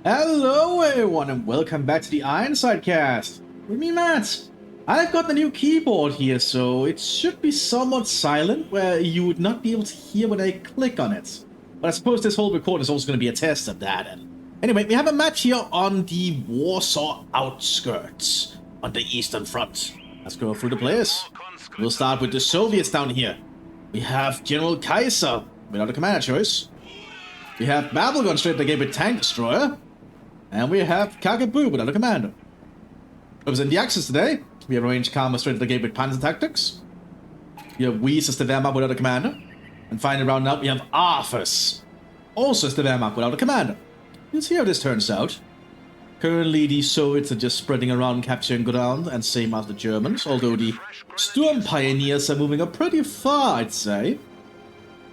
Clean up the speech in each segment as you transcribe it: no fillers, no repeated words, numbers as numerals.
Hello everyone and welcome back to the Ironside cast. With me, Matt. I've got the new keyboard here, so it should be somewhat silent where you would not be able to hear when I click on it. But I suppose this whole recording is also going to be a test of that. And anyway, we have a match here on the Warsaw outskirts on the Eastern Front. Let's go through the players. We'll start with the Soviets down here. We have General Kaiser without a commander choice. We have Babelgon straight at the gate with Tank Destroyer. And we have Kakaboo without a commander. Representing the Axis today, we have Range Karma straight at the gate with Panzer Tactics. We have Weiss as the Wehrmacht without a commander. And finally rounding out, we have Arthas, also as the Wehrmacht without a commander. We'll see how this turns out. Currently, the Soviets are just spreading around, capturing ground, and same as the Germans, although the Storm Pioneers are moving up pretty far, I'd say.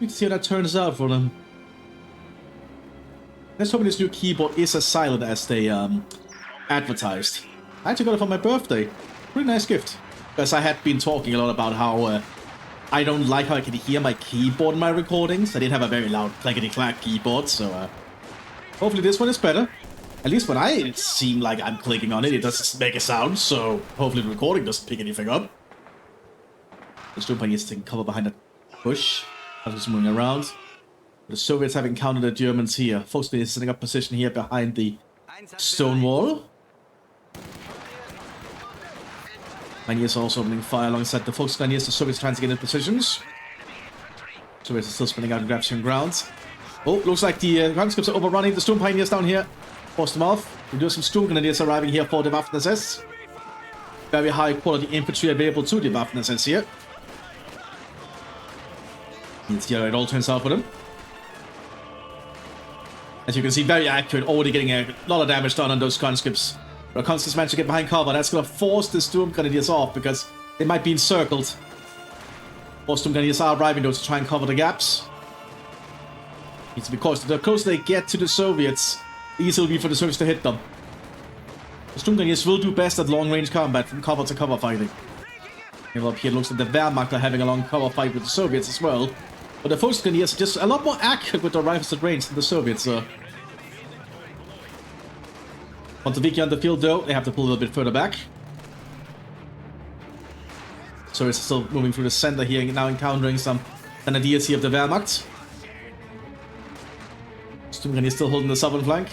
We can see how that turns out for them. Let's hope this new keyboard is as silent as they advertised. I actually got it for my birthday. Pretty nice gift. Because I had been talking a lot about how I don't like how I can hear my keyboard in my recordings. I did have a very loud clackety-clack keyboard, so hopefully this one is better. At least when I seem like I'm clicking on it, it doesn't make a sound, so hopefully the recording doesn't pick anything up. The Storm Pioneers taking cover behind that bush. I'm just moving around. The Soviets have encountered the Germans here. Folks are setting up position here behind the stone wall. Pioneers are also opening fire alongside the folks. Pioneers, the Soviets trying to get in positions. Soviets are still spinning out and grabbing ground. Oh, looks like the conscripts are overrunning the Storm Pioneers down here. Force them off. We do have some Storm Grenadiers arriving here for the Waffen-SS. Very high quality infantry available to the Waffen-SS here. Let's see how it all turns out for them. As you can see, very accurate, already getting a lot of damage done on those conscripts. But conscripts managed to get behind cover. That's going to force the Storm Grenadiers off because they might be encircled. More Storm Grenadiers are arriving though to try and cover the gaps. Needs to be cautious. The closer they get to the Soviets, the easier it will be for the Soviets to hit them. The Storm Grenadiers will do best at long-range combat from cover to cover fighting. And up here, it looks like the Wehrmacht are having a long cover fight with the Soviets as well. But the Fox Grenadiers are just a lot more accurate with their rifles at range than the Soviets are. Montevici on the field though, they have to pull a little bit further back. Soviets are still moving through the center here, now encountering some Grenadiers here of the Wehrmacht. Storm Grenadiers still holding the southern flank.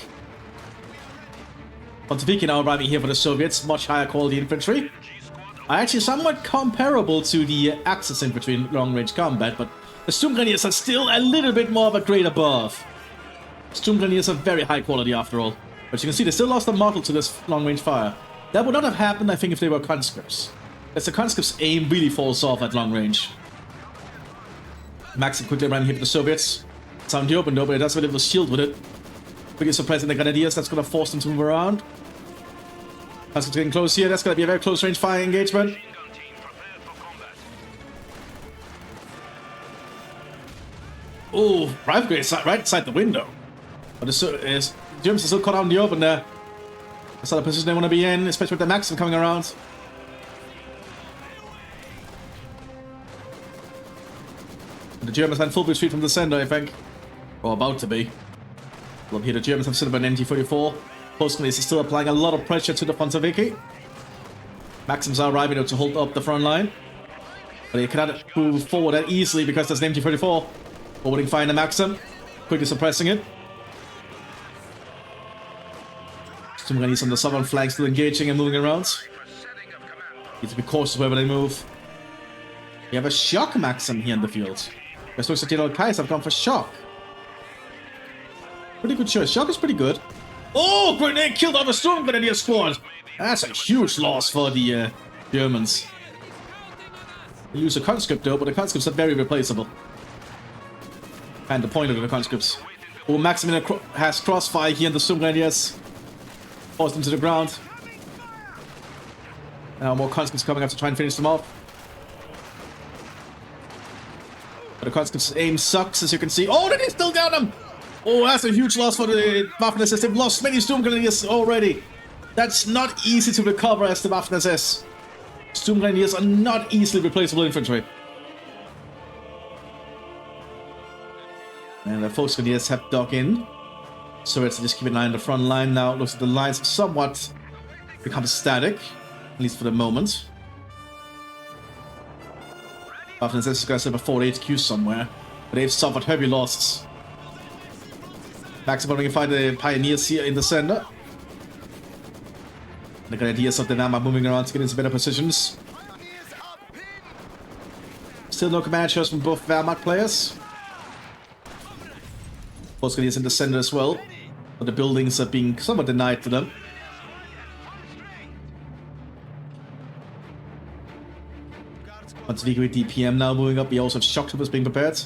Montevici now arriving here for the Soviets, much higher quality infantry. Actually somewhat comparable to the Axis infantry in long-range combat, but the Storm Grenadiers are still a little bit more of a grade above. Storm Grenadiers are very high quality after all. But you can see they still lost a model to this long-range fire. That would not have happened, I think, if they were conscripts. As the conscripts' aim really falls off at long range. Maxim quickly running here for the Soviets. It's out in the open though, but it does have a little shield with it. Quickly suppressing the Grenadiers, that's going to force them to move around. Conscripts getting close here, that's going to be a very close range fire engagement. Oh, rifle grenade right inside the window. But the Germans are still caught out in the open there. That's not a position they want to be in, especially with the Maxim coming around. And the Germans are in full retreat from the center, I think. Or about to be. Well, up here the Germans have set up an MT-44. Postgrenadiers is still applying a lot of pressure to the Montevici. Maxims are arriving to hold up the front line. But they cannot move forward that easily because there's an MT-44. Forwarding fire in the Maxim. Quickly suppressing it. Storm Grenadiers on the southern flank still engaging and moving around. Need to be cautious wherever they move. We have a Shock Maxim here in the field. This looks like General Kaiser have gone for Shock. Pretty good choice. Shock is pretty good. Oh, grenade killed off a Storm Grenadier squad. That's a huge loss for the Germans. They lose a conscript though, but the conscripts are very replaceable. And the point of the conscripts. Oh, Maxim has crossfire here in the Storm Grenadiers. Force them to the ground. Now more conscripts coming up to try and finish them off. But the conscripts' aim sucks, as you can see. Oh, they still got them! Oh, that's a huge loss for the Waffen-SS. They've lost many Storm Grenadiers already. That's not easy to recover as the Waffen-SS. Storm Grenadiers are not easily replaceable infantry. And the Fox Grenadiers have dug in. So it's just keep an eye on the front line now. It looks like the lines have somewhat become static, at least for the moment. After this is going to have a forward HQ somewhere, but they've suffered heavy losses. Maximum can find the Pioneers here in the center. The Grenadiers of the Nam are moving around to get into better positions. Still no command shows from both Wehrmacht players. Both Grenadiers in the center as well, but the buildings are being somewhat denied to them. Once we with DPM now moving up, we also have shock troopers being prepared.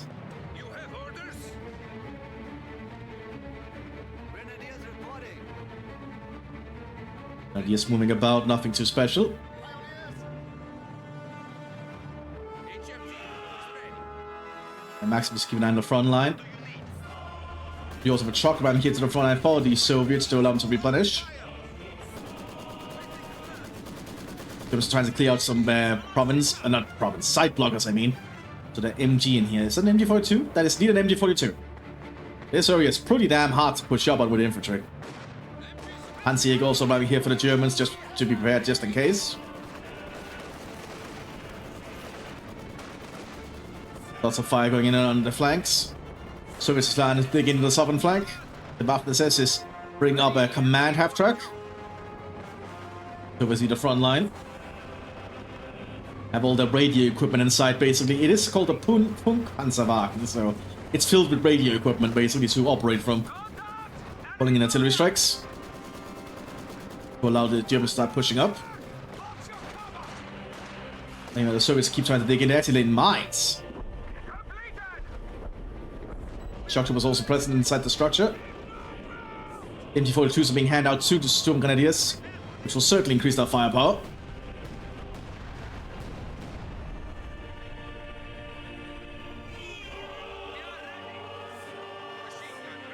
Grenadiers moving about, nothing too special. And Maximus keeping an eye on the front line. We also have a truck around here to the front line for the Soviets to allow them to replenish. They're just trying to clear out some side blockers, I mean. So the MG in here. Is that an MG42? That is indeed an MG42. This area is pretty damn hard to push up on with infantry. Hansjäger also arriving here for the Germans, just to be prepared just in case. Lots of fire going in on the flanks. Soviets line is digging into the southern flank. The Mthis is bringing up a command half track. So we see the front line. Have all the radio equipment inside, basically. It is called a Panzerwagen, so it's filled with radio equipment, basically, to operate from. Pulling in artillery strikes to allow the Germans to start pushing up. You know, the Soviets keep trying to dig in the artillery mines. Shock was also present inside the structure. MG42s are being handed out to the Sturm Grenadiers, which will certainly increase their firepower.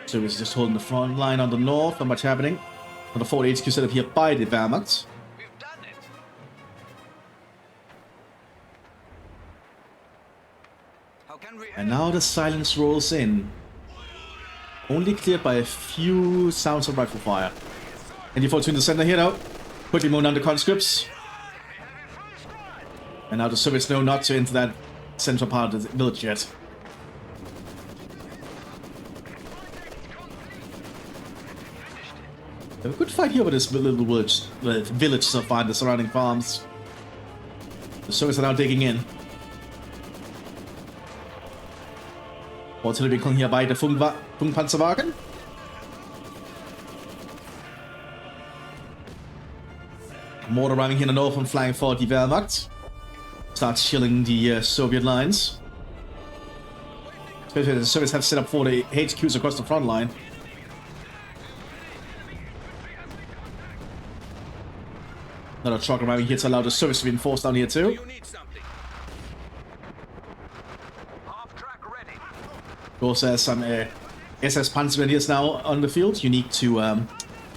So it's just holding the front line on the north, not much happening. On the forward HQ set up here by the Wehrmacht. And now the silence rolls in. Only cleared by a few sounds of rifle fire. MG42 in the center here now. Quickly moving down the conscripts. And now the Soviets know not to enter that central part of the village yet. A good fight here with this little village so far, the surrounding farms. The Soviets are now digging in. Artillery being hier bei der Funkpanzerwagen. Mortar ramming here in the northern flank for the Wehrmacht. Starts chilling the Soviet lines. Especially the Soviets have set up for the HQs across the front line. Another truck arriving here to allow the Soviets to be enforced down here too. Of course, there's some SS Panzer Grenadiers now on the field, unique to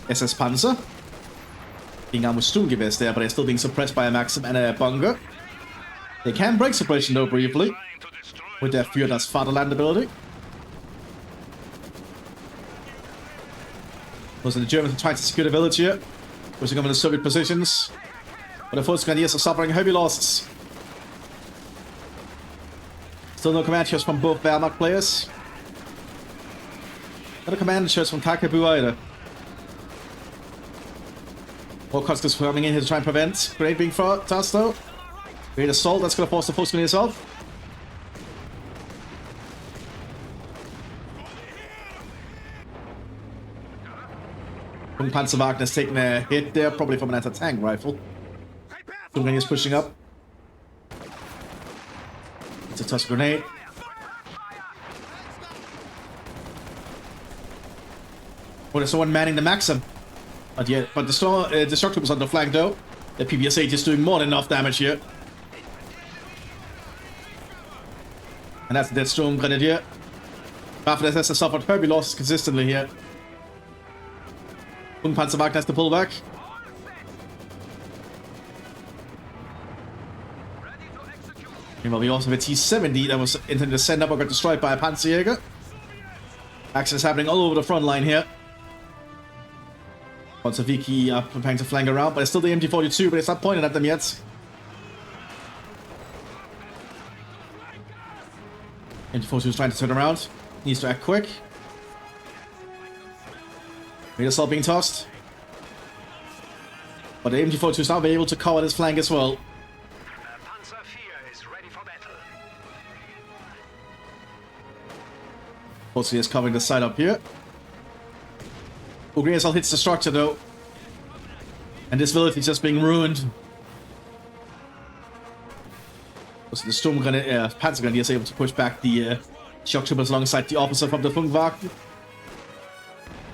SS Panzer. Being armed with Sturmgewehrs there, but they're still being suppressed by a Maxim and a Bunker. They can break suppression though briefly, with their Für das Vaterland ability. Also, the Germans are trying to secure the village here, pushing up in the Soviet positions. But the Force Grenadiers are suffering heavy losses. Still no command shots from both Wehrmacht players. Not a command shots from Kakabu either. More conscripts coming in here to try and prevent grenade being tossed though. Great assault, that's going to force the Force Grenadiers off. Panzerwagen has taken a hit there, probably from an anti-tank rifle. Grenadiers pushing up. It's a toss grenade. Oh, there's someone manning the Maxim. But yeah, but the shock troopers on the flank though. The PBS-8 is doing more than enough damage here. And that's the dead Sturm Grenadier. After this has suffered heavy losses consistently here. Panzerwagen has to pull back. Meanwhile, we also have a T-70 that was intended to send up or got destroyed by a Panzerjäger. Action is happening all over the front line here. Bolsheviki are preparing to flank around, but it's still the MG42, but it's not pointed at them yet. MG42 is trying to turn around. Needs to act quick. Radar assault being tossed. But the MG42 is now able to cover this flank as well. Mostly is covering the side up here. Ugriasal hits the structure though. And this village is just being ruined. So the Sturm Panzer Grenadier is able to push back the shock troopers alongside the officer from the Funkwagen.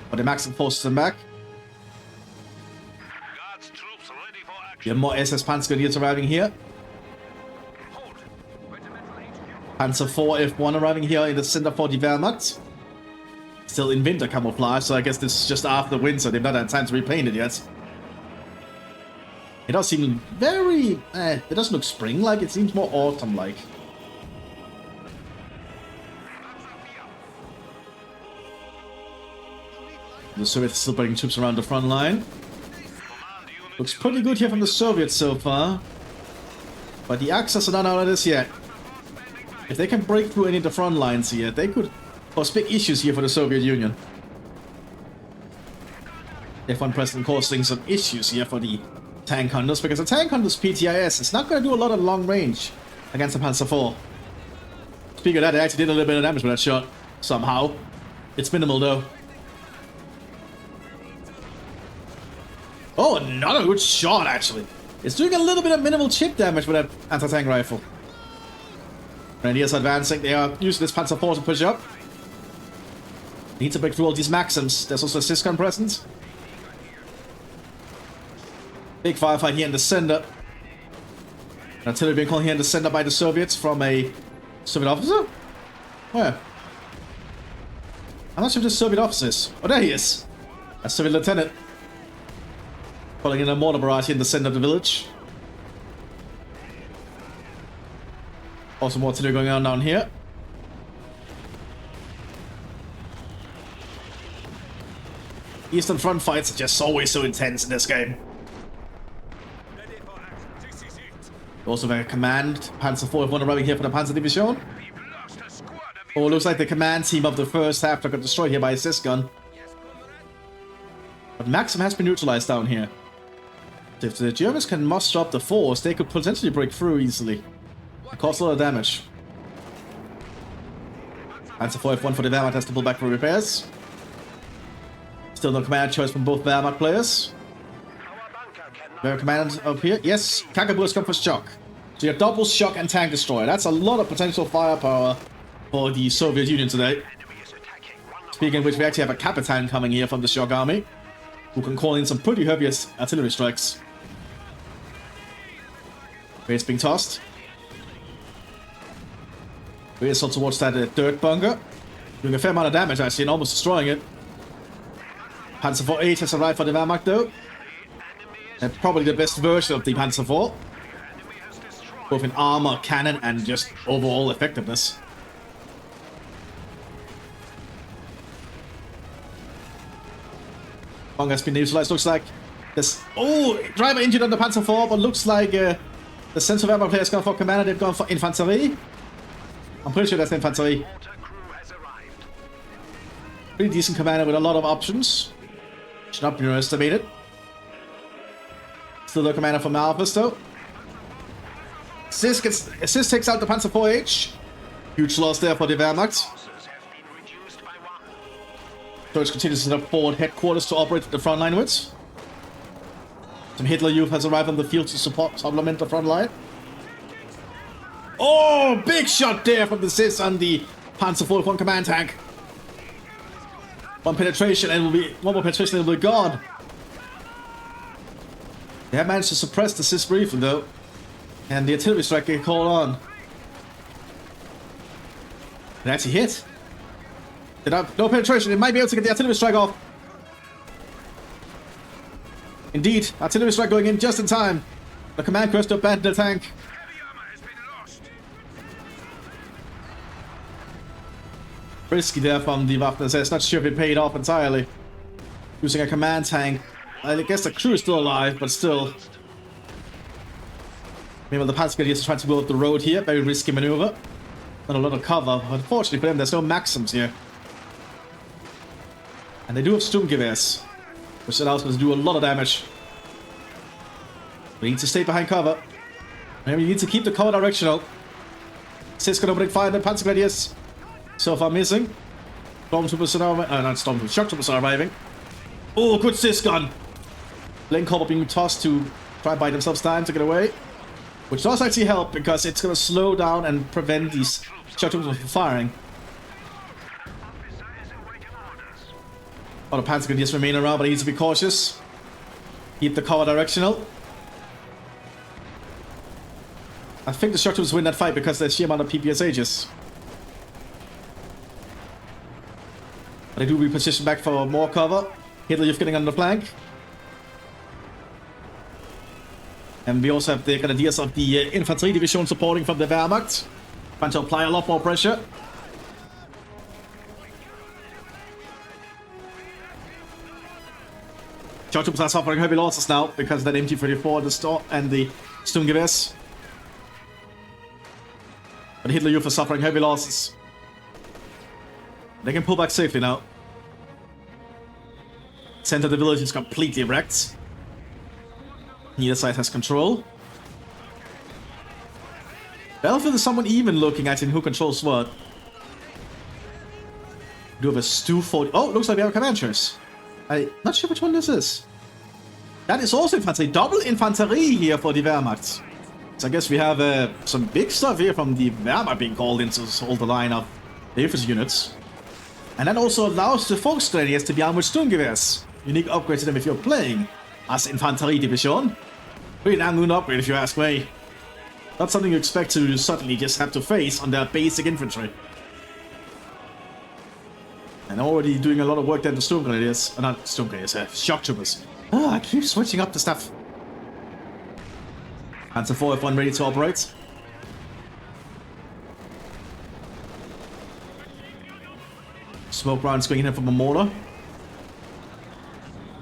But the Maxim forces them back. We have more SS Panzer Grenadiers arriving here. Panzer IV F1 arriving here in the center for the Wehrmacht. Still in winter camouflage, so I guess this is just after winter. They've not had time to repaint it yet. It does seem very... it doesn't look spring-like, it seems more autumn-like. The Soviets are still bringing troops around the front line. Looks pretty good here from the Soviets so far. But the Axis are not out of this yet. If they can break through any of the front lines here, they could cause big issues here for the Soviet Union. F1 President causing some issues here for the tank hunters, because the tank hunters PTIS is not going to do a lot of long range against the Panzer IV. Speaking of that, they actually did a little bit of damage with that shot, somehow. It's minimal though. Oh, another good shot actually. It's doing a little bit of minimal chip damage with that anti-tank rifle. Grenadiers advancing, they are using this Panzer IV to push up. Need to break through all these Maxims. There's also a Syscon present. Big firefight here in the center. An artillery being called here in the center by the Soviets from a Soviet officer? Where? I'm not sure if this Soviet officer is. Oh, there he is. A Soviet lieutenant. Calling in a mortar barrage here in the center of the village. Also more artillery going on down here. Eastern Front fights are just always so intense in this game. Also have a command, Panzer IV F1 arriving here for the Panzer Division. Oh, looks like the command team of the first half got destroyed here by a Syscon. But Maxim has been neutralized down here. If the Germans can muster up the force, they could potentially break through easily. It cause a lot of damage. Panzer IV F1 for the Wehrmacht has to pull back for repairs. Still no command choice from both Wehrmacht players. Very command up here. Yes, Kakabu has come for shock. So you have double shock and tank destroyer. That's a lot of potential firepower for the Soviet Union today. Speaking of which, we actually have a Kapitan coming here from the shock army, who can call in some pretty heavy artillery strikes. It's being tossed. We're also towards that dirt bunker. Doing a fair amount of damage actually and almost destroying it. Panzer IV has arrived for the Wehrmacht though. And probably the best version of the Panzer IV. Both in armor, cannon, and just overall effectiveness. Bunker has been neutralized. Looks like this. Oh, driver injured on the Panzer IV, but looks like the Central Wehrmacht players gone for commander. They've gone for Infanterie. I'm pretty sure that's Infanterie. Pretty decent commander with a lot of options. Should not be underestimated. Still the commander from Mthis though. Assist takes out the Panzer IV-H. Huge loss there for the Wehrmacht. Deutsch continues to set up forward headquarters to operate the front line with. Some Hitler youth has arrived on the field to supplement the front line. Oh, big shot there from the Sis on the Panzer IV F1 command tank. One penetration and one more penetration and it will be gone. They have managed to suppress the Sis briefly though. And the artillery strike get called on. It actually hit. No penetration, it might be able to get the artillery strike off. Indeed, artillery strike going in just in time. The command crest to abandon the tank. Risky there from the Waffen SS, not sure if it paid off entirely. Using a command tank I guess the crew is still alive, but still. Maybe the Panzer Grenadiers trying to go up the road here. Very risky maneuver. Not a lot of cover. Unfortunately for them, there's no Maxims here. And they do have Sturmgewehrs, which allows them to do a lot of damage. We need to stay behind cover. Maybe you need to keep the cover directional. Cisco opening fire on the Panzer Grenadiers. So far missing. Stormtroopers are not Stormtroopers, Shock Troopers are arriving. Oh, good Cis gun. Lane Cobble being tossed to try and buy themselves time to get away. Which does actually help because it's going to slow down and prevent these Shock Troopers from firing. All the Panzer Grenadiers remain around, but he needs to be cautious. Keep the cover directional. I think the Shock Troopers win that fight because there's sheer amount of PPSHs. But they do reposition back for more cover. Hitler, you're getting on the flank. And we also have the Grenadiers of the Infantry Division supporting from the Wehrmacht. Trying to apply a lot more pressure. Shock Troopers are suffering heavy losses now because of that MT-34 and the Sturmgewehrs. But Hitler Youth are suffering heavy losses. They can pull back safely now. Center of the village is completely wrecked. Neither side has control. Battlefield is somewhat even looking at in who controls what. Do have a Stu 40. Oh, looks like we have Comanchers. I'm not sure which one this is. That is also infantry. Double infantry here for the Wehrmacht. So I guess we have some big stuff here from the Wehrmacht being called in to hold the line of the infantry units. And that also allows the Volksgrenadiers to be armed with Sturmgewehrs. Unique upgrade to them if you're playing as Infanterie Division. Pretty damn good upgrade if you ask me. Not something you expect to suddenly just have to face on their basic infantry. And already doing a lot of work there to Sturmgrenadiers. Not Sturmgrenadiers, Shock Troopers. Oh, I keep switching up the stuff. Panzer 4 F1 ready to operate. Smoke rounds going in from a mortar.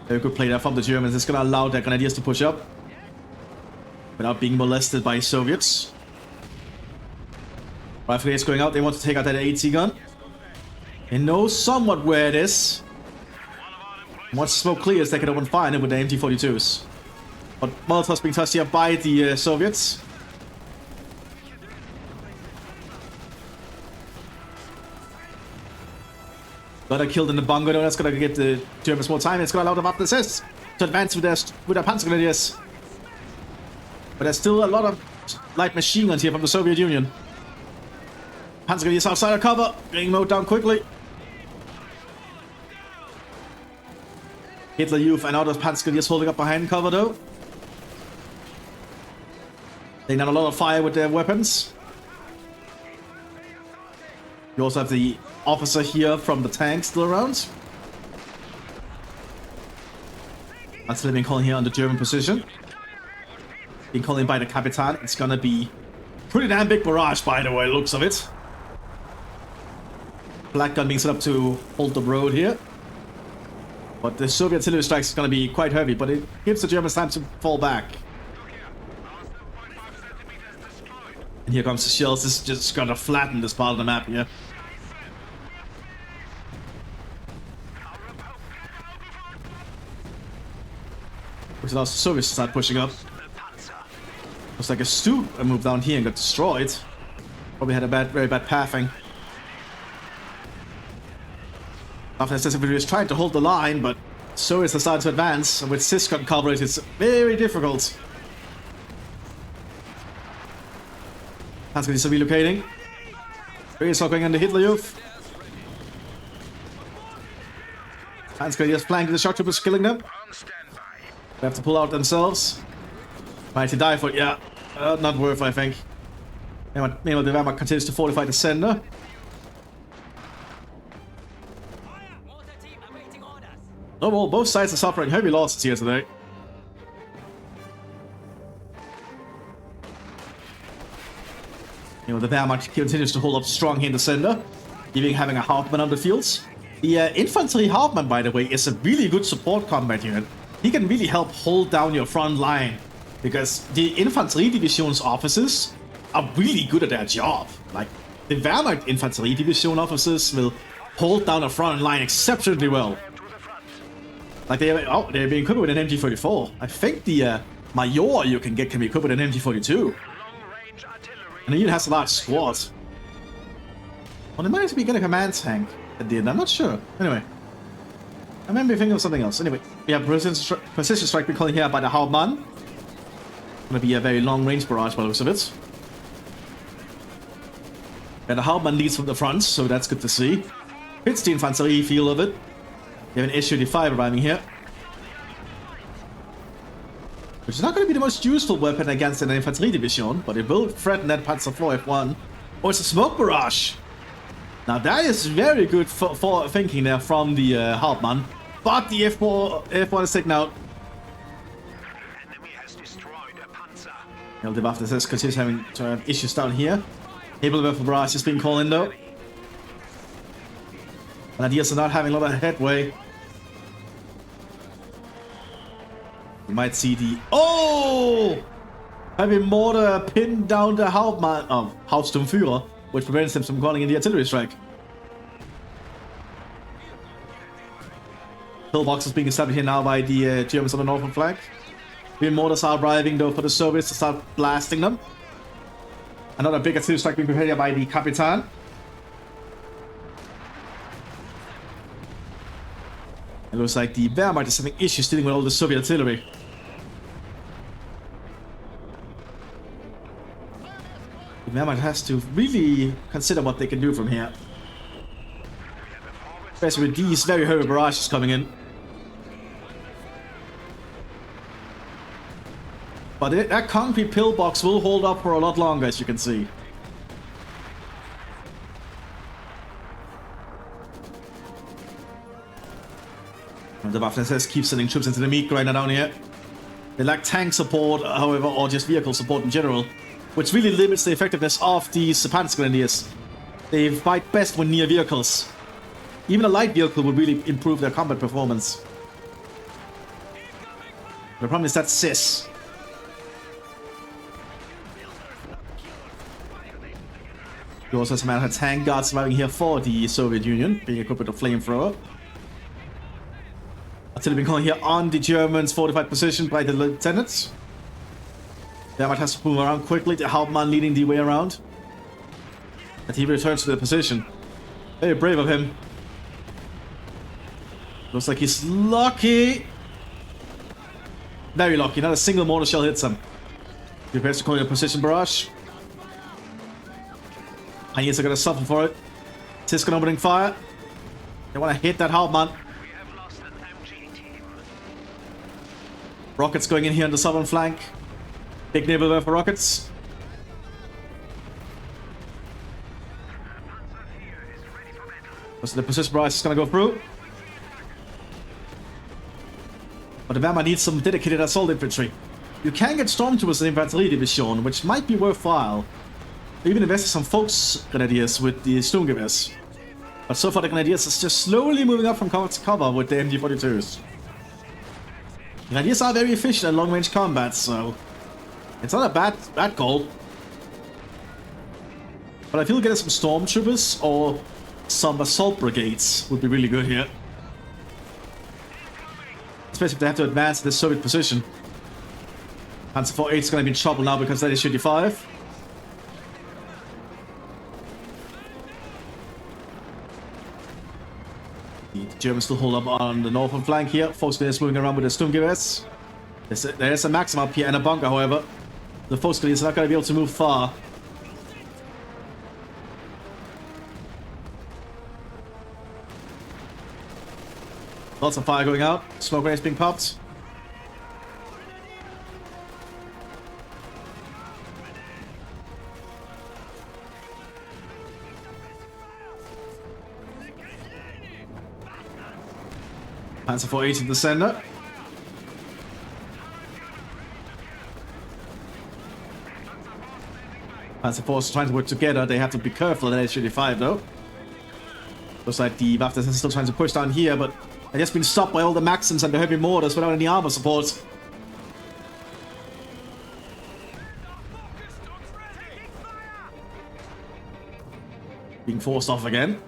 Very good play there from the Germans. It's going to allow their Grenadiers to push up without being molested by Soviets. Rifle is going out. They want to take out that AT gun. They know somewhat where it is. Once the smoke clears, they can open fire with the MT-42s. But Molotov's being touched here by the Soviets. Got killed in the bunker though. That's gonna give the Germans more time. It's gonna allow the Mthis to advance with their Panzer Grenadiers. But there's still a lot of light machine guns here from the Soviet Union. Panzer Grenadiers outside of cover, being mowed down quickly. Hitler Youth and other Panzer Grenadiers holding up behind cover though. Laying down a lot of fire with their weapons. You also have the officer here from the tank still around. That's being called here on the German position. Being called in by the Capitan. It's gonna be pretty damn big barrage by the way, looks of it. Black gun being set up to hold the road here. But the Soviet artillery strikes is gonna be quite heavy, but it gives the Germans time to fall back. And here comes the shells. This is just gonna flatten this part of the map here. Which allows the Soviets to start pushing up. Looks like a Stu moved down here and got destroyed. Probably had a very bad pathing. After necessity is trying to hold the line, but Soviets are starting to advance, and with Syscon coverage, it's very difficult. Panzer are relocating. Very slow going into Hitler Youth. Panzer just flanking the Shock Troopers, killing them. They have to pull out themselves. Might to die for it, yeah. Not worth, I think. Meanwhile, the Wehrmacht continues to fortify the center. Overall, both sides are suffering heavy losses here today. The Wehrmacht continues to hold up strong here in the center, even having a Hauptmann on the fields. The infantry Hauptmann, by the way, is a really good support combat unit. he can really help hold down your front line, because the Infantry Division's officers are really good at their job. Like, the Wehrmacht Infantry Division officers will hold down the front line exceptionally well. Like, they're being equipped with an MG34. I think the Major you can be equipped with an MG42. And he even has a large squad. Well, they might actually be getting a command tank at the end, I'm not sure. Anyway. I might be thinking of something else. Anyway, we have precision strike being called here by the Hauptmann. Gonna be a very long range barrage by the looks of it. And the Hauptmann leads from the front, so that's good to see. Hits the Infanterie feel of it. We have an SU-85 arriving here. Which is not going to be the most useful weapon against an Infanterie Division, but it will threaten that Panzer IV F1. Oh, it's a smoke barrage! Now that is very good for thinking there from the Hauptmann. But the F1 is taken out. The Mthis continues having issues down here. Hebelwerfer barrage is being called in though. And ideas are not having a lot of headway. You might see the... Oh! Heavy mortar pinned down the Hauptmann of Hauptsturmführer, which prevents him from calling in the artillery strike. Pillbox is being established here now by the Germans on the northern flank. Heavy mortars are arriving though for the Soviets to start blasting them. Another big artillery strike being prepared here by the Kapitan. It looks like the Wehrmacht is having issues dealing with all the Soviet artillery. The Wehrmacht has to really consider what they can do from here. Especially with these very heavy barrages coming in. But that concrete pillbox will hold up for a lot longer, as you can see. And the Mthis keeps sending troops into the meat grinder down here. They lack tank support, however, or just vehicle support in general, which really limits the effectiveness of these Panzergrenadiers. They fight best when near vehicles. Even a light vehicle would really improve their combat performance. The problem is that SIS. You also have some tank guards arriving here for the Soviet Union, being equipped with a flamethrower. Artillery being called here on the Germans' fortified position by the lieutenants. Wehrmacht has to move around quickly, the Hauptmann leading the way around. And he returns to the position. Very brave of him. Looks like he's lucky. Very lucky, not a single mortar shell hits him. He prepares to call in a position barrage. Pioneers are going to suffer for it. Tiskan opening fire. They want to hit that Hauptmann. Rockets going in here on the southern flank. Big Nebelwerfer rockets. So the position barrage is going to go through. But the Wehrmacht needs some dedicated assault infantry. You can get stormtroopers in the Infanterie Division, which might be worthwhile. Even invest in some Volksgrenadiers with the Sturmgewehrs. But so far the Grenadiers is just slowly moving up from cover to cover with the MG42s. The Grenadiers are very efficient at long-range combat, so it's not a bad goal. But I feel getting some Stormtroopers or some Assault Brigades would be really good here. Especially if they have to advance to the Soviet position. Panzer IV is going to be in trouble now because that is SU-85. The Germans still hold up on the northern flank here. Volksgrenadiers moving around with the Sturmgewehrs. There's a maximum up here and a bunker, however. The Volksgrenadiers are not going to be able to move far. Lots of fire going out. Smoke grenades being popped. Panzer IV in the center. Panzer IV is trying to work together. They have to be careful of that SU-85 though. Looks like the Mthis is still trying to push down here, but They've just been stopped by all the Maxims and the heavy mortars without any armor support. Being forced off again.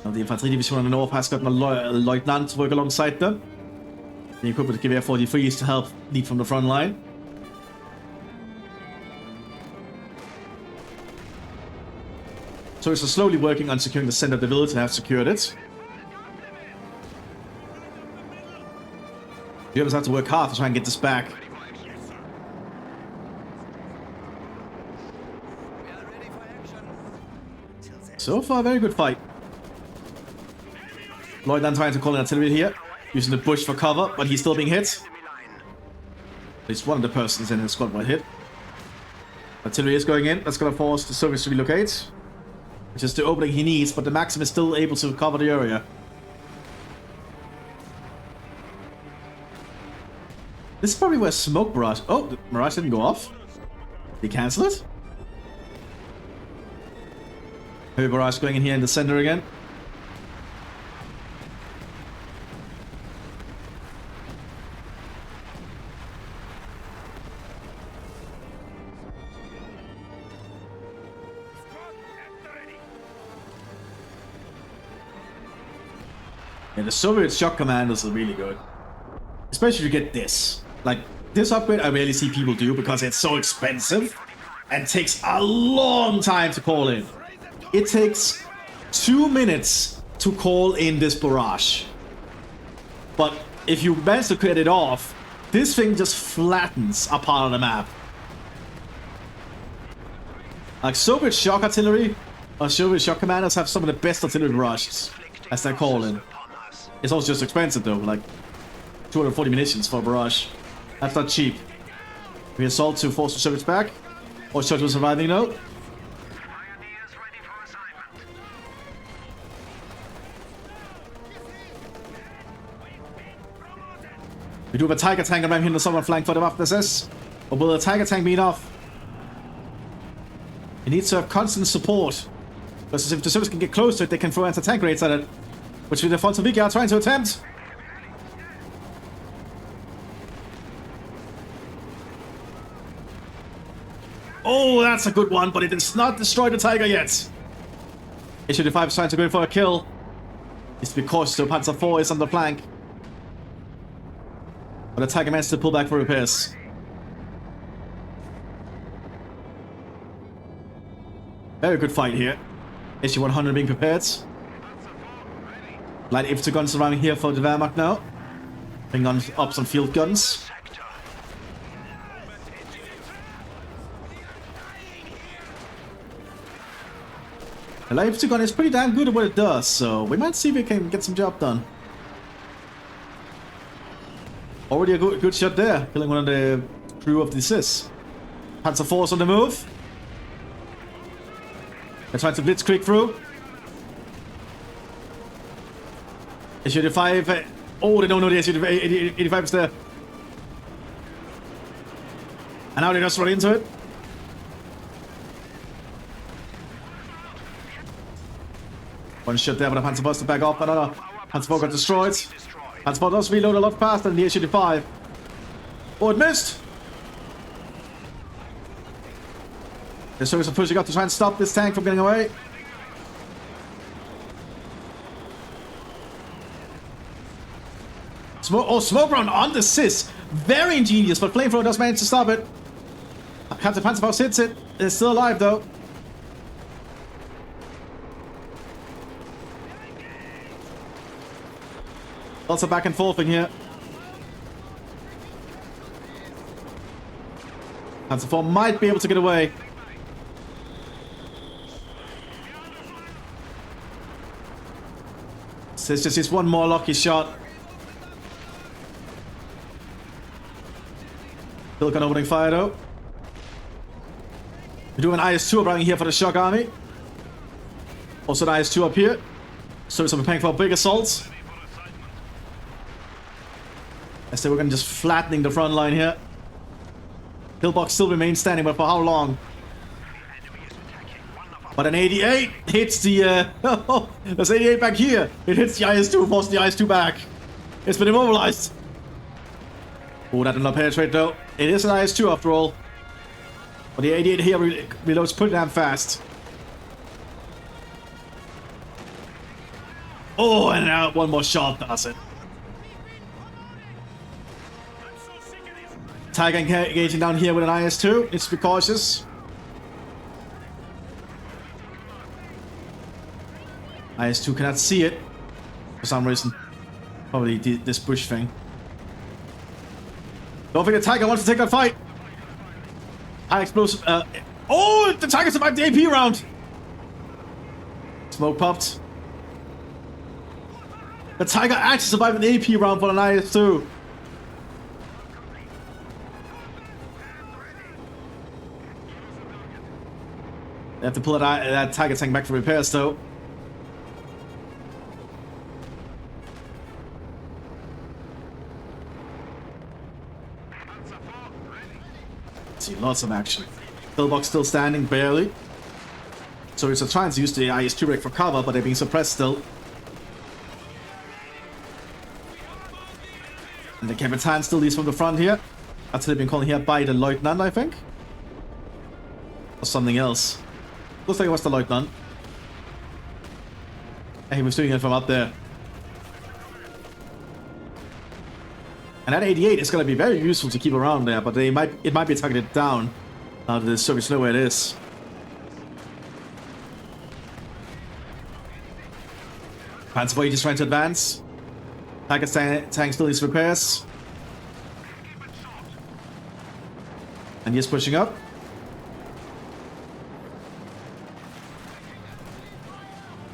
Now the Infantry Division on the north has gotten a lieutenant to work alongside them. The equipment Gewehr 43 is to help lead from the front line. So it's slowly working on securing the center of the village and have secured it. The others have to work hard to try and get this back. So far, very good fight. Lieutenant trying to call in artillery here, using the bush for cover, but he's still being hit. At least one of the persons in his squad might hit. Artillery is going in. That's going to force the Soviets to relocate. Which is the opening he needs, but the Maxim is still able to cover the area. This is probably where Smoke Barrage... Oh, the Mirage didn't go off. Did he cancel it? Heavy Barrage going in here in the center again. And the Soviet shock commanders are really good. Especially to get this. Like, this upgrade I rarely see people do because it's so expensive and takes a long time to call in. It takes 2 minutes to call in this barrage. But if you manage to clear it off, this thing just flattens a part of the map. Like, Soviet shock artillery or Soviet shock commanders have some of the best artillery barrages, as they're calling. It's also just expensive though, like 240 munitions for a barrage. That's not cheap. We assault to force the Soviets back. Or Church was surviving now. We do have a Tiger tank around here in the southern flank for the Mthis. But will the Tiger tank be enough? It needs to have constant support. Because if the Soviets can get close to it, they can throw anti-tank rates at it. Which the Fontovika are trying to attempt. Oh, that's a good one, but it does not destroy the Tiger yet. Issue 5 is trying to go in for a kill. Needs to be cautious, so Panzer IV is on the flank. But the Tiger managed to pull back for repairs. Very good fight here. Issue 100 being prepared. Light infantry guns around here for the Wehrmacht now. Bring on up some field guns. The light infantry gun is pretty damn good at what it does, so we might see if we can get some job done. Already a good shot there, killing one of the crew of the Mthis. Panzer IV on the move. They're trying to blitzkrieg through. Issue 5. Oh, they don't know the Issue 85 is there. And now they just run into it. One shot there, but the Panzer IV to back off. Another Panzer IV got destroyed. Panzer IV does reload a lot faster than the Issue 5. Oh, it missed. The Soviets are pushing up to try and stop this tank from getting away. Smoke round on the Mthis. Very ingenious, but Flamethrower does manage to stop it. Captain Panzerfaust hits it. It's still alive though. Lots of back and forth in here. Panzer IV might be able to get away. So it's just this one more lucky shot. Still got opening fire though. We do an IS-2 around here for the shock army. Also an IS-2 up here. So we're paying for big assaults. I say we're going to just flattening the front line here. Pillbox still remains standing, but for how long? But an 88 hits the, there's 88 back here. It hits the IS-2, forces the IS-2 back. It's been immobilized. Oh, that did not penetrate though. It is an IS-2 after all. But the 88 here reloads pretty damn fast. Oh, and now one more shot does it. Tiger engaging down here with an IS-2. Needs to be cautious. IS-2 cannot see it for some reason. Probably this bush thing. Don't think the Tiger wants to take that fight. High explosive. Oh, the Tiger survived the AP round. Smoke popped. The Tiger actually survived an AP round for an IS-2. They have to pull that Tiger tank back for repairs though. See, lots of action. Pillbox still standing, barely. So it's trying to use the IS-2 rig for cover, but they're being suppressed still. And the Capitan still leads from the front here. That's what they've been calling here by the Lieutenant, I think. Or something else. Looks like it was the Lieutenant. And he was doing it from up there. And that 88 is going to be very useful to keep around there, but it might be targeted down. Now that the Soviets know where it is. Panzer IV just trying to advance. Tiger tank still needs repairs. And he's pushing up.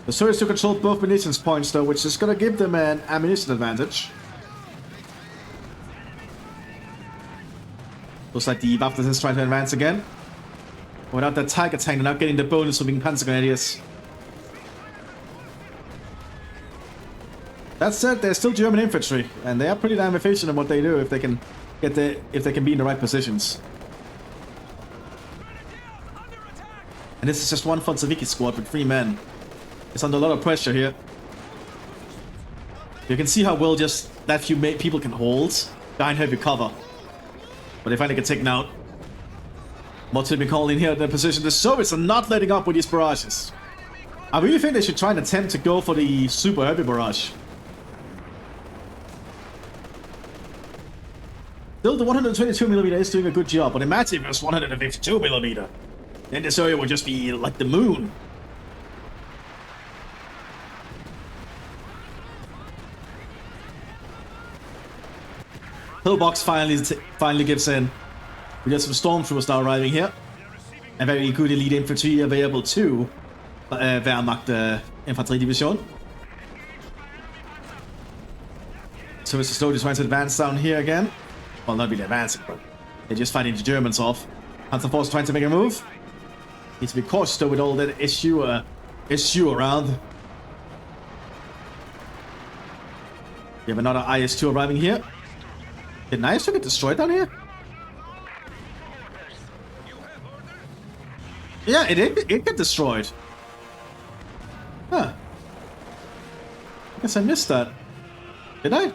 The Soviets to control both munitions points though, which is going to give them an ammunition advantage. Looks like the Mthis is trying to advance again. Without that Tiger tank, they're not getting the bonus for being Panzer Grenadiers. That said, they're still German infantry, and they are pretty damn efficient in what they do if they can be in the right positions. And this is just one Fonzaviki squad with 3 men. It's under a lot of pressure here. You can see how well just that few people can hold behind heavy cover. But they finally get taken out. What's been called in here in their position? The Soviets are not letting up with these barrages. I really think they should try and attempt to go for the super heavy barrage. Still, the 122mm is doing a good job, but imagine if it was 152mm. Then this area would just be like the moon. Pillbox finally gives in. We got some stormtroopers now arriving here. A very good elite infantry available to Wehrmacht Infanteriedivision. So Mr. Slowly trying to advance down here again. Well, not really advancing, but they're just fighting the Germans off. Panzer Force trying to make a move. Needs to be cautious though with all that issue around. We have another IS-2 arriving here. Did IS-2 get destroyed down here? Yeah, it got destroyed. Huh. I guess I missed that. Did I?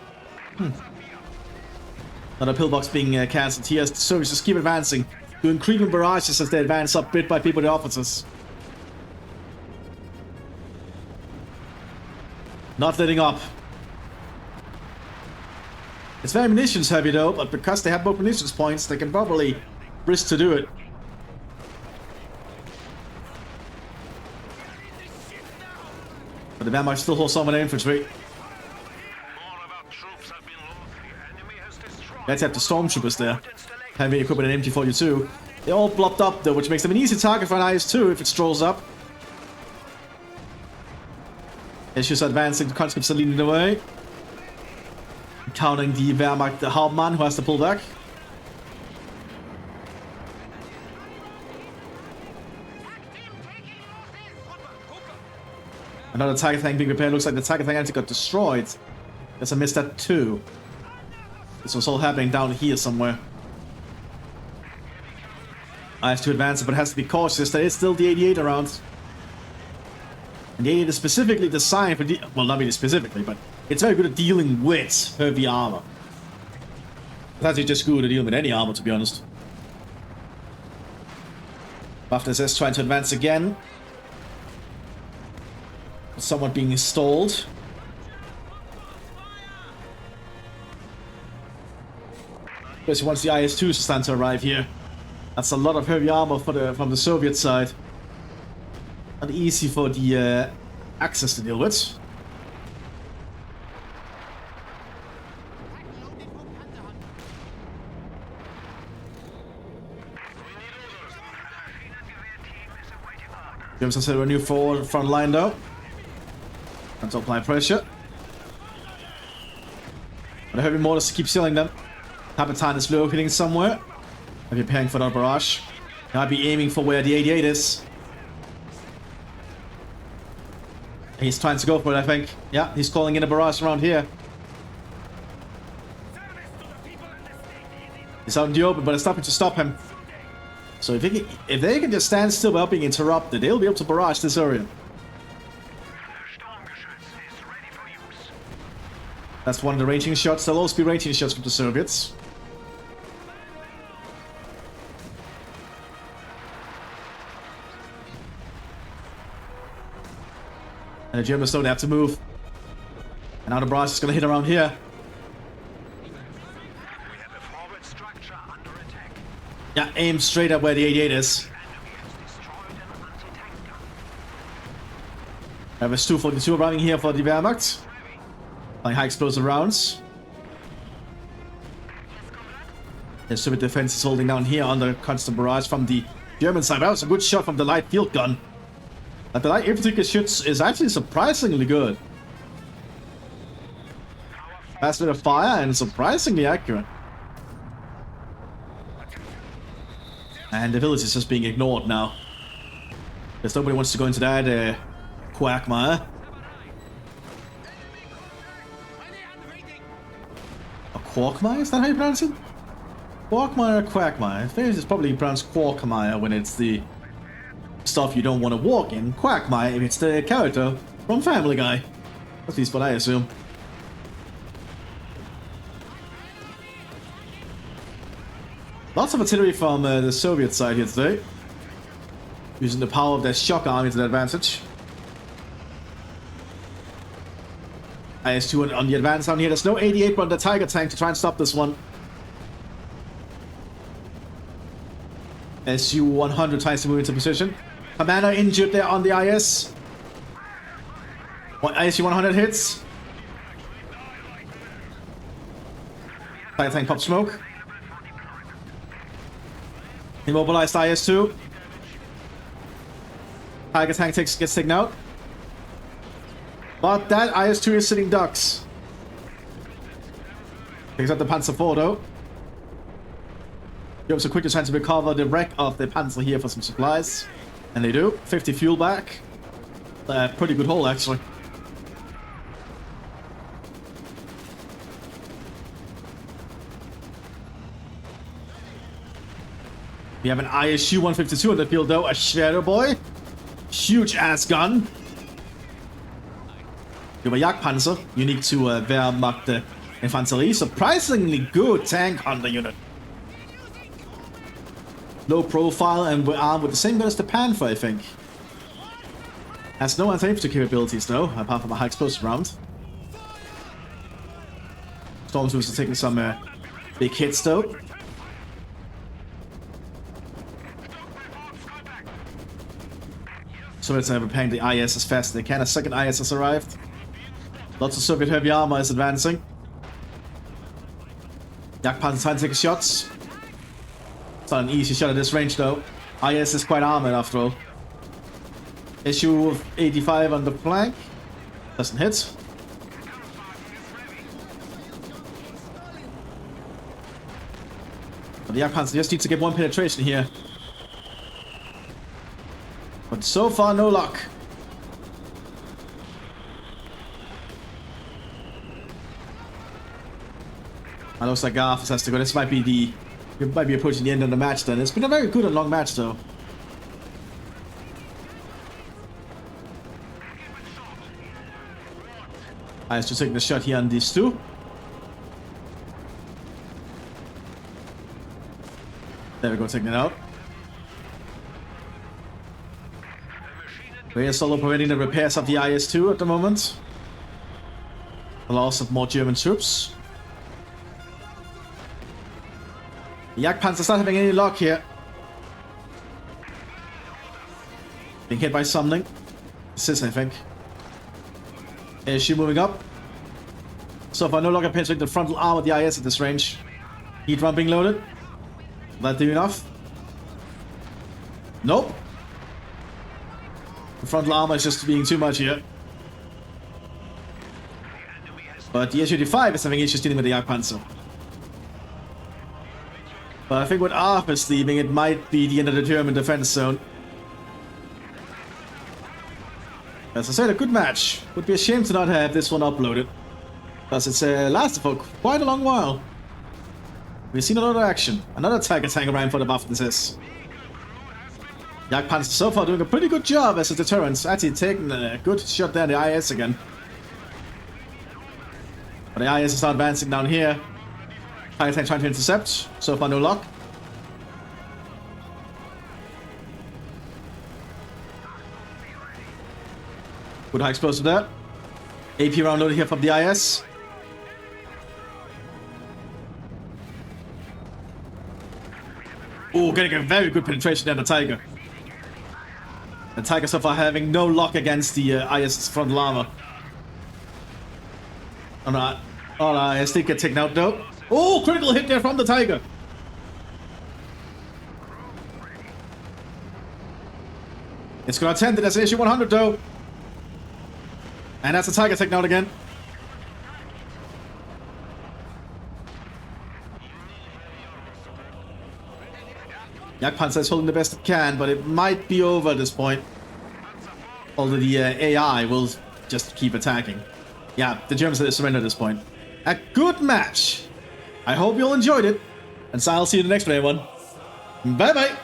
Another pillbox being cancelled here. The Soviets just keep advancing, doing creeping barrages as they advance up bit by bit with the officers. Not letting up. It's very munitions heavy though, but because they have both munitions points, they can probably risk to do it. But the Wehrmacht still holds some of their infantry. Let's have the stormtroopers there. Heavy equipment and MT-42. They're all blocked up though, which makes them an easy target for an IS-2 if it strolls up. It's just advancing, the conscripts are leading the way. Countering the Wehrmacht, the Hauptmann who has to pull back. Another Tiger tank being repaired. Looks like the Tiger tank actually got destroyed. Guess I missed that too. This was all happening down here somewhere. I have to advance it, but it has to be cautious. There is still the 88 around. And the 88 is specifically designed for well, not really specifically, but it's very good at dealing with heavy armor. It's actually just good at dealing with any armor, to be honest. Mthis is trying to advance again. Somewhat being stalled. Especially once the IS-2 stand to arrive here. That's a lot of heavy armor from the Soviet side. Not easy for the Axis to deal with. Gives us a new forward front line though. And to apply pressure. But the heavy mortars keep sealing them. Kapitan is locating somewhere. Maybe preparing for that barrage. He might be aiming for where the 88 is. He's trying to go for it, I think. Yeah, he's calling in a barrage around here. He's out in the open, but it's nothing to stop him. So if they can just stand still without being interrupted, they'll be able to barrage this area. That's one of the ranging shots. There'll also be ranging shots from the Soviets. And the Germans don't have to move. And now the barrage is going to hit around here. Yeah, aim straight at where the 88 is. I have a Stu-42 arriving here for the Wehrmacht. Like high explosive rounds. The Soviet defense is holding down here under constant barrage from the German side. That was a good shot from the light field gun. But the light infantry shoots is actually surprisingly good. Fast rate of fire and surprisingly accurate. And the village is just being ignored now. Because nobody wants to go into that quagmire. A quagmire? Is that how you pronounce it? Quagmire or quagmire? I think it's probably pronounced quagmire when it's the stuff you don't want to walk in. Quagmire if it's the character from Family Guy. At least what I assume. Lots of artillery from the Soviet side here today. Using the power of their shock army to their advantage. IS-2 on the advance down here. There's no 88 but on the Tiger tank to try and stop this one. Su-100 tries to move into position. Commander injured there on the IS. ISU-100 hits. Tiger tank pops smoke. Immobilized IS-2. Tiger tank gets taken out. But that IS-2 is sitting ducks. Takes out the Panzer IV though. Germans are quickly trying to recover the wreck of the Panzer here for some supplies. And they do. 50 fuel back. Pretty good haul actually. We have an ISU-152 on the field though, a Shadow Boy. Huge ass gun. We have a Jagdpanzer, unique to Wehrmacht Infanterie. Surprisingly good tank hunter unit. Low profile and we're armed with the same gun as the Panther, I think. Has no anti-infantry capabilities though, apart from a high explosive round. Stormtroopers are taking some big hits though. Soviets are repairing the IS as fast as they can. A second IS has arrived. Lots of Soviet heavy armor is advancing. Jagdpanzer trying to take shots. It's not an easy shot at this range though. IS is quite armored after all. Su-85 on the flank. Doesn't hit. But the Jagdpanzer just needs to get one penetration here. But so far, no luck. It looks like Garth has to go. This might be approaching the end of the match then. It's been a very good and long match though. I have to take the shot here on these two. There we go, taking it out. We are still operating the repairs of the IS-2 at the moment. The loss of more German troops. The Jagdpanzer's not having any luck here. Being hit by something. Mthis, I think. Is she moving up? So far, no longer penetrating the frontal arm of the IS at this range. Heat run being loaded. Will that do enough? Nope. The frontal armor is just being too much here. But the Su-35 is having issues dealing with the Jagdpanzer. But I think with ARPS leaving, it might be the end of the German defense zone. As I said, a good match. Would be a shame to not have this one uploaded. Because it's lasted for quite a long while. We've seen a lot of action. Another Tiger tank around for the buff this is. Jagdpanzer so far doing a pretty good job as a deterrent. Actually taking a good shot there in the IS again. But the IS is not advancing down here. Tiger tank trying to intercept. So far no luck. Good high explosive there. AP round loaded here from the IS. Oh, getting a very good penetration there on the Tiger. The Tiger so far having no luck against the IS frontal armor. Oh no, IS did get taken out though. Oh, critical hit there from the Tiger. It's gonna attend it as an issue 100 though. And that's the Tiger taken out again. Jagdpanzer is holding the best it can, but it might be over at this point. Although the AI will just keep attacking. Yeah, the Germans surrender at this point. A good match! I hope you all enjoyed it, and so I'll see you in the next one. Bye bye!